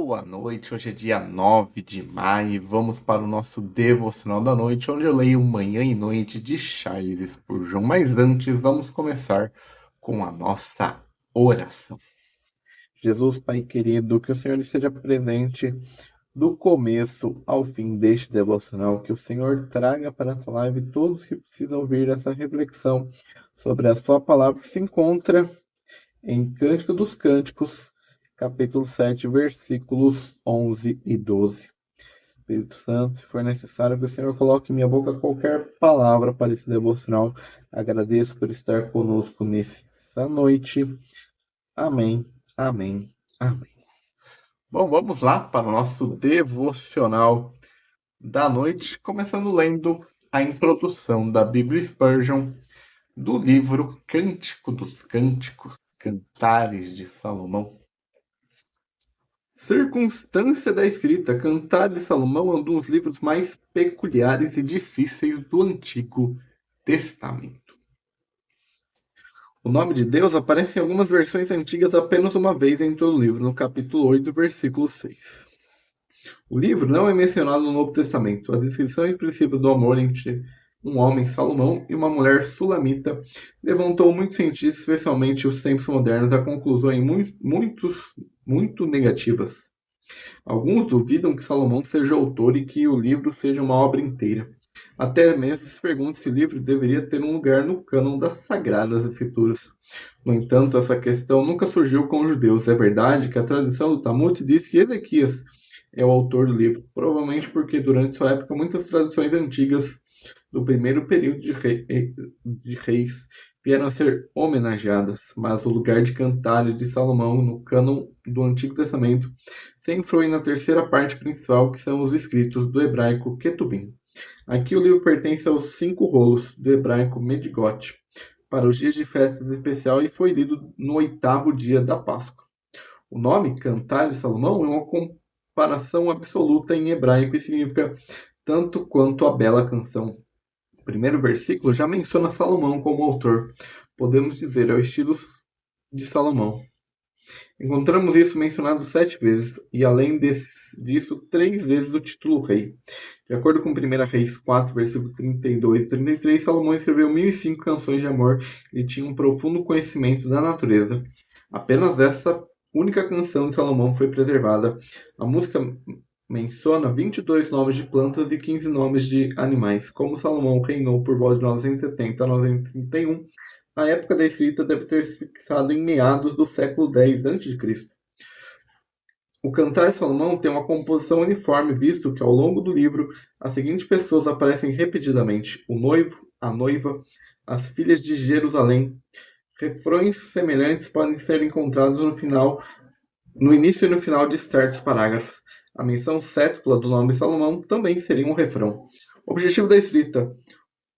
Boa noite, hoje é dia 9 de maio e vamos para o nosso devocional da noite, onde eu leio Manhã e Noite de Charles Spurgeon. Mas antes, vamos começar com a nossa oração. Jesus, Pai querido, que o Senhor esteja presente do começo ao fim deste devocional, que o Senhor traga para essa live todos que precisam ouvir essa reflexão sobre a sua palavra que se encontra em Cântico dos Cânticos, capítulo 7, versículos 11 e 12. Espírito Santo, se for necessário que o Senhor coloque em minha boca qualquer palavra para esse devocional, agradeço por estar conosco nessa noite. Amém, amém, amém. Bom, vamos lá para o nosso devocional da noite, começando lendo a introdução da Bíblia Spurgeon do livro Cântico dos Cânticos, Cantares de Salomão. Circunstância da escrita. Cantares de Salomão é um dos livros mais peculiares e difíceis do Antigo Testamento. O nome de Deus aparece em algumas versões antigas apenas uma vez em todo o livro, no capítulo 8, versículo 6. O livro não é mencionado no Novo Testamento. A descrição expressiva do amor entre um homem, Salomão, e uma mulher sulamita levantou muitos cientistas, especialmente os tempos modernos, a conclusões muito negativas. Alguns duvidam que Salomão seja autor e que o livro seja uma obra inteira. Até mesmo se perguntam se o livro deveria ter um lugar no cânon das Sagradas Escrituras. No entanto, essa questão nunca surgiu com os judeus. É verdade que a tradição do Talmud diz que Ezequias é o autor do livro, provavelmente porque durante sua época muitas tradições antigas do primeiro período de reis vieram a ser homenageadas, mas o lugar de Cantares de Salomão no cânon do Antigo Testamento sempre foi na terceira parte principal, que são os escritos do hebraico Ketubim. Aqui o livro pertence aos 5 rolos do hebraico Medigot, para os dias de festas especial, e foi lido no 8º dia da Páscoa. O nome Cantares de Salomão é uma comparação absoluta em hebraico e significa tanto quanto a bela canção. O primeiro versículo já menciona Salomão como autor. Podemos dizer, é o estilo de Salomão. Encontramos isso mencionado 7 vezes, e além disso, 3 vezes o título rei. De acordo com 1 Reis 4, versículos 32 e 33, Salomão escreveu 1005 canções de amor e tinha um profundo conhecimento da natureza. Apenas essa única canção de Salomão foi preservada. A música menciona 22 nomes de plantas e 15 nomes de animais. Como Salomão reinou por volta de 970 a 931, a época da escrita deve ter se fixado em meados do século X a.C. O Cantar de Salomão tem uma composição uniforme, visto que ao longo do livro as seguintes pessoas aparecem repetidamente: o noivo, a noiva, as filhas de Jerusalém. Refrões semelhantes podem ser encontrados no início e no final de certos parágrafos. A menção sétupla do nome Salomão também seria um refrão. O objetivo da escrita.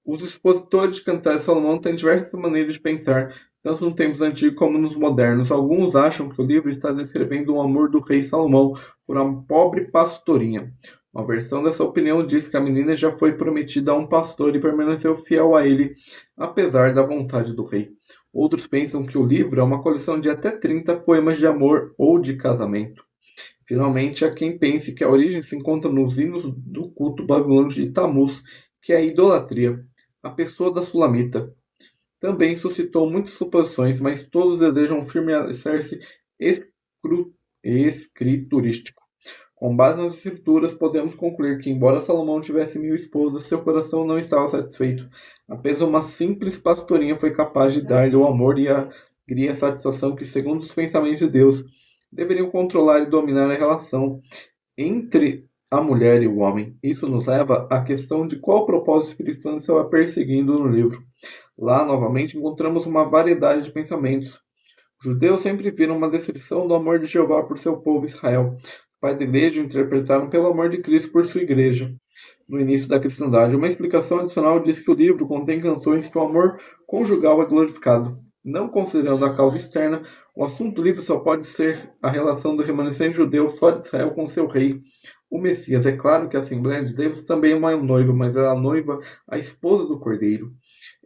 Os expositores de Cantares de Salomão têm diversas maneiras de pensar, tanto nos tempos antigos como nos modernos. Alguns acham que o livro está descrevendo o amor do rei Salomão por uma pobre pastorinha. Uma versão dessa opinião diz que a menina já foi prometida a um pastor e permaneceu fiel a ele, apesar da vontade do rei. Outros pensam que o livro é uma coleção de até 30 poemas de amor ou de casamento. Finalmente, há quem pense que a origem se encontra nos hinos do culto babilônico de Tammuz, que é a idolatria. A pessoa da Sulamita também suscitou muitas suposições, mas todos desejam um firme alicerce escriturístico. Com base nas escrituras, podemos concluir que, embora Salomão tivesse 1000 esposas, seu coração não estava satisfeito. Apenas uma simples pastorinha foi capaz de dar-lhe o amor e a alegria e a satisfação que, segundo os pensamentos de Deus, deveriam controlar e dominar a relação entre a mulher e o homem. Isso nos leva à questão de qual propósito o Espírito Santo estava perseguindo no livro. Lá, novamente, encontramos uma variedade de pensamentos. Os judeus sempre viram uma descrição do amor de Jeová por seu povo Israel. Os pais da igreja interpretaram pelo amor de Cristo por sua igreja. No início da cristandade, uma explicação adicional diz que o livro contém canções que o amor conjugal é glorificado. Não considerando a causa externa, o assunto do livro só pode ser a relação do remanescente judeu fora de Israel com seu rei, o Messias. É claro que a Assembleia de Deus também é uma noiva, mas é a noiva, a esposa do Cordeiro.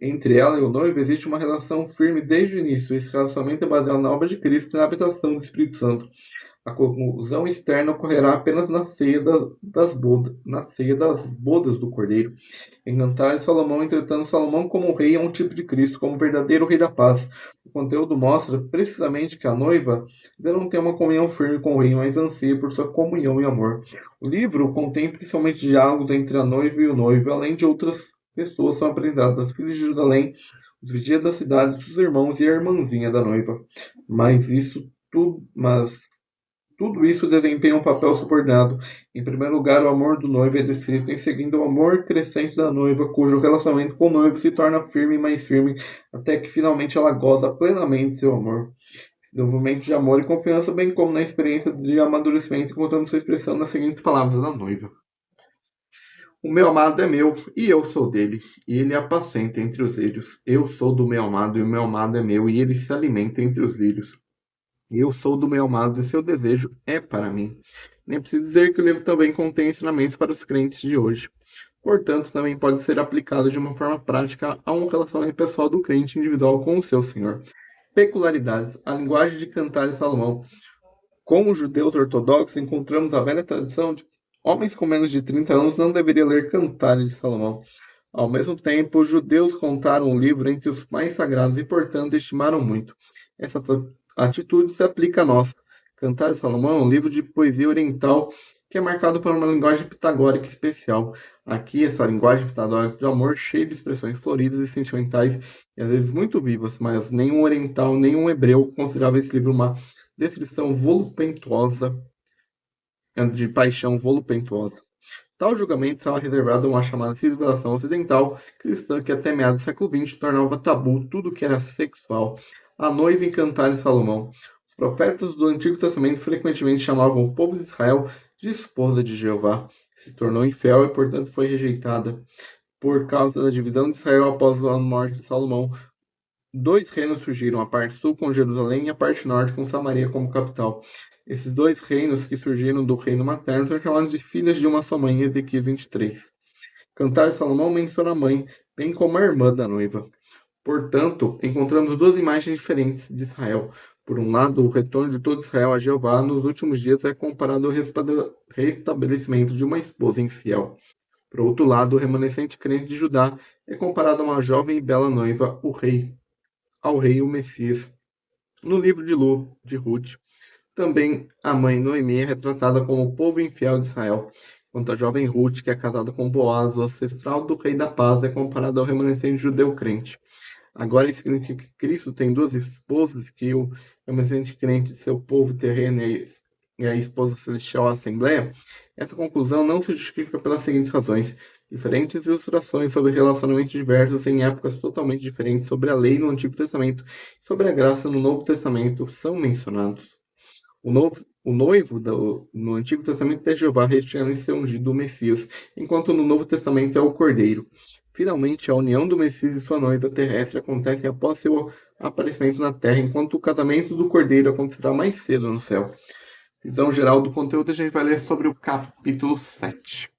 Entre ela e o noivo existe uma relação firme desde o início. Esse relacionamento é baseado na obra de Cristo e na habitação do Espírito Santo. A conclusão externa ocorrerá apenas na ceia das bodas do Cordeiro. Em Cantares de Salomão, entretanto, Salomão como rei é um tipo de Cristo, como verdadeiro rei da paz. O conteúdo mostra precisamente que a noiva ainda não tem uma comunhão firme com o rei, mas anseia por sua comunhão e amor. O livro contém principalmente diálogos entre a noiva e o noivo, além de outras pessoas são apresentadas, as filhas de Jerusalém, os vigias da cidade, os irmãos e a irmãzinha da noiva. Mas tudo isso desempenha um papel subordinado. Em primeiro lugar, o amor do noivo é descrito, em seguida, o amor crescente da noiva, cujo relacionamento com o noivo se torna firme e mais firme, até que finalmente ela goza plenamente seu amor. Esse desenvolvimento de amor e confiança, bem como na experiência de amadurecimento, encontramos sua expressão nas seguintes palavras da noiva: o meu amado é meu, e eu sou dele, e ele apacenta entre os lírios. Eu sou do meu amado, e o meu amado é meu, e ele se alimenta entre os lírios. Eu sou do meu amado, e seu desejo é para mim. Nem preciso dizer que o livro também contém ensinamentos para os crentes de hoje. Portanto, também pode ser aplicado de uma forma prática a um relacionamento pessoal do crente individual com o seu Senhor. Peculiaridades. A linguagem de Cantares de Salomão. Com os judeus ortodoxos, encontramos a velha tradição de homens com menos de 30 anos não deveriam ler Cantares de Salomão. Ao mesmo tempo, os judeus contaram o livro entre os mais sagrados e, portanto, estimaram muito. Essa atitude se aplica a nós. Cantares de Salomão é um livro de poesia oriental que é marcado por uma linguagem pitagórica especial. Aqui, essa linguagem pitagórica de amor, cheia de expressões floridas e sentimentais, e às vezes muito vivas, mas nenhum oriental, nenhum hebreu considerava esse livro uma descrição voluptuosa, de paixão voluptuosa. Tal julgamento estava reservado a uma chamada civilização ocidental cristã que até meados do século XX tornava tabu tudo que era sexual. A noiva em Cantares de Salomão. Os profetas do Antigo Testamento frequentemente chamavam o povo de Israel de esposa de Jeová. Se tornou infiel e, portanto, foi rejeitada. Por causa da divisão de Israel após a morte de Salomão, dois reinos surgiram, a parte sul com Jerusalém e a parte norte com Samaria como capital. Esses dois reinos que surgiram do reino materno são chamados de filhas de uma só mãe, Ezequias 23. Cantar de Salomão menciona a mãe, bem como a irmã da noiva. Portanto, encontramos duas imagens diferentes de Israel. Por um lado, o retorno de todo Israel a Jeová nos últimos dias é comparado ao restabelecimento de uma esposa infiel. Por outro lado, o remanescente crente de Judá é comparado a uma jovem e bela noiva, ao rei o Messias. No livro de Ruth, também a mãe Noemi é retratada como o povo infiel de Israel, enquanto a jovem Ruth, que é casada com Boaz, o ancestral do rei da paz, é comparada ao remanescente judeu crente. Agora isso significa que Cristo tem duas esposas, que o remanescente crente de seu povo terreno e a esposa celestial a Assembleia? Essa conclusão não se justifica pelas seguintes razões. Diferentes ilustrações sobre relacionamentos diversos em épocas totalmente diferentes sobre a lei no Antigo Testamento e sobre a graça no Novo Testamento são mencionados. O noivo no Antigo Testamento é Jeová, recheando em ser ungido o Messias, enquanto no Novo Testamento é o Cordeiro. Finalmente, a união do Messias e sua noiva terrestre acontece após seu aparecimento na Terra, enquanto o casamento do Cordeiro acontecerá mais cedo no céu. Visão geral do conteúdo, a gente vai ler sobre o capítulo 7.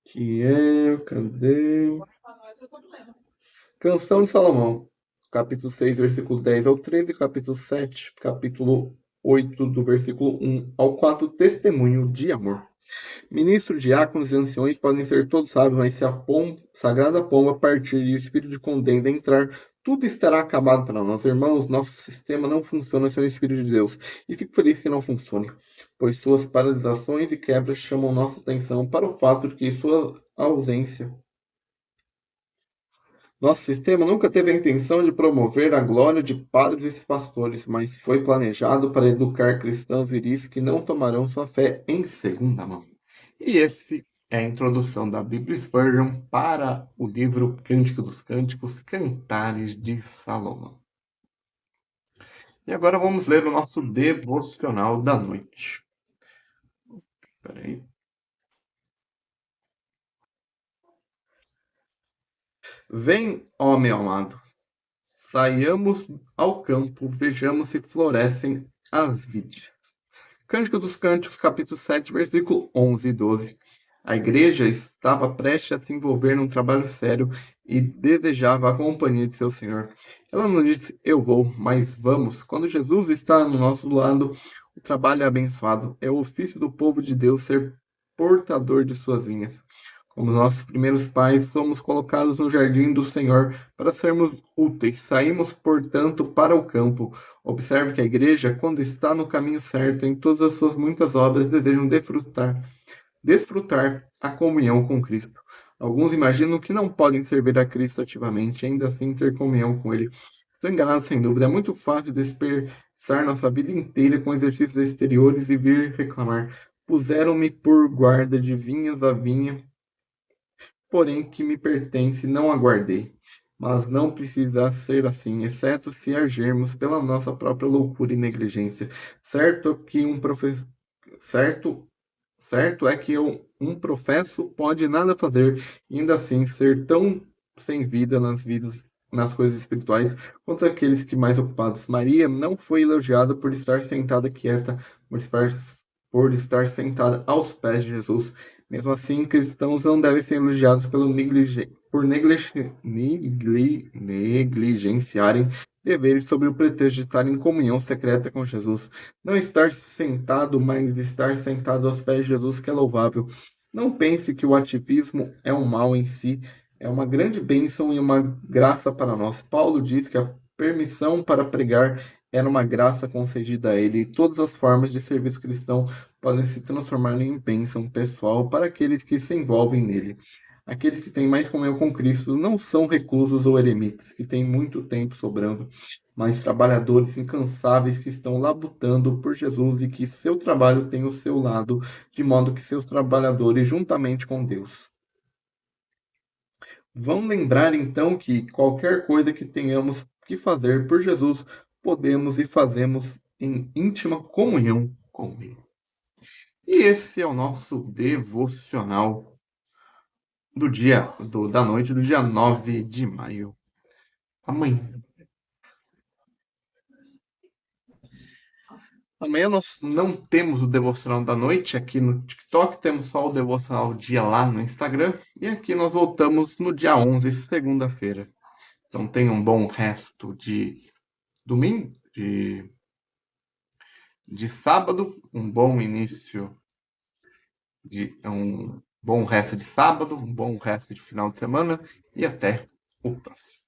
Que é... Cadê? Canção de Salomão. Capítulo 6, versículo 10 ao 13, capítulo 7, capítulo 8, do versículo 1 ao 4, testemunho de amor. Ministros, diáconos e anciões podem ser todos sábios, mas se a sagrada pomba partir e o espírito de contenda entrar, tudo estará acabado para nós. Irmãos, nosso sistema não funciona sem o Espírito de Deus. E fico feliz que não funcione, pois suas paralisações e quebras chamam nossa atenção para o fato de que sua ausência. Nosso sistema nunca teve a intenção de promover a glória de padres e pastores, mas foi planejado para educar cristãos viris que não tomarão sua fé em segunda mão. E esse é a introdução da Bíblia Spurgeon para o livro Cântico dos Cânticos, Cantares de Salomão. E agora vamos ler o nosso devocional da noite. Espera aí. Vem, ó meu amado, saiamos ao campo, vejamos se florescem as vides. Cântico dos Cânticos, capítulo 7, versículo 11 e 12. A igreja estava prestes a se envolver num trabalho sério e desejava a companhia de seu Senhor. Ela não disse, eu vou, mas vamos. Quando Jesus está no nosso lado, O trabalho é abençoado. É o ofício do povo de Deus ser portador de suas vinhas. Como nossos primeiros pais, somos colocados no jardim do Senhor para sermos úteis. Saímos, portanto, para o campo. Observe que a igreja, quando está no caminho certo, em todas as suas muitas obras, desejam desfrutar a comunhão com Cristo. Alguns imaginam que não podem servir a Cristo ativamente, e ainda assim ter comunhão com Ele. Estou enganado sem dúvida. É muito fácil desperdiçar nossa vida inteira com exercícios exteriores e vir reclamar. Puseram-me por guarda de vinhas a vinha, porém que me pertence não aguardei. Mas não precisa ser assim, exceto se agirmos pela nossa própria loucura e negligência. Certo que um professor certo Certo é que um professo pode nada fazer e ainda assim ser tão sem vida nas coisas espirituais, quanto aqueles que mais ocupados. Maria não foi elogiada por estar sentada quieta, por estar sentada aos pés de Jesus. Mesmo assim, cristãos não devem ser elogiados por negligenciarem deveres sob o pretexto de estar em comunhão secreta com Jesus. Não estar sentado, mas estar sentado aos pés de Jesus, que é louvável. Não pense que o ativismo é um mal em si, é uma grande bênção e uma graça para nós. Paulo diz que a permissão para pregar era uma graça concedida a ele, e todas as formas de serviço cristão podem se transformar em bênção pessoal para aqueles que se envolvem nele. Aqueles que têm mais comunhão com Cristo não são reclusos ou eremitas, que têm muito tempo sobrando, mas trabalhadores incansáveis que estão labutando por Jesus e que seu trabalho tem o seu lado, de modo que seus trabalhadores juntamente com Deus. Vamos lembrar então que qualquer coisa que tenhamos que fazer por Jesus, podemos e fazemos em íntima comunhão com Ele. E esse é o nosso devocional da noite do dia 9 de maio. Amanhã nós não temos o devocional da noite aqui no TikTok, temos só o devocional dia lá no Instagram. E aqui nós voltamos no dia 11, segunda-feira. Então tenha um bom resto de domingo, de sábado, um bom início um bom resto de sábado, um bom resto de final de semana e até o próximo.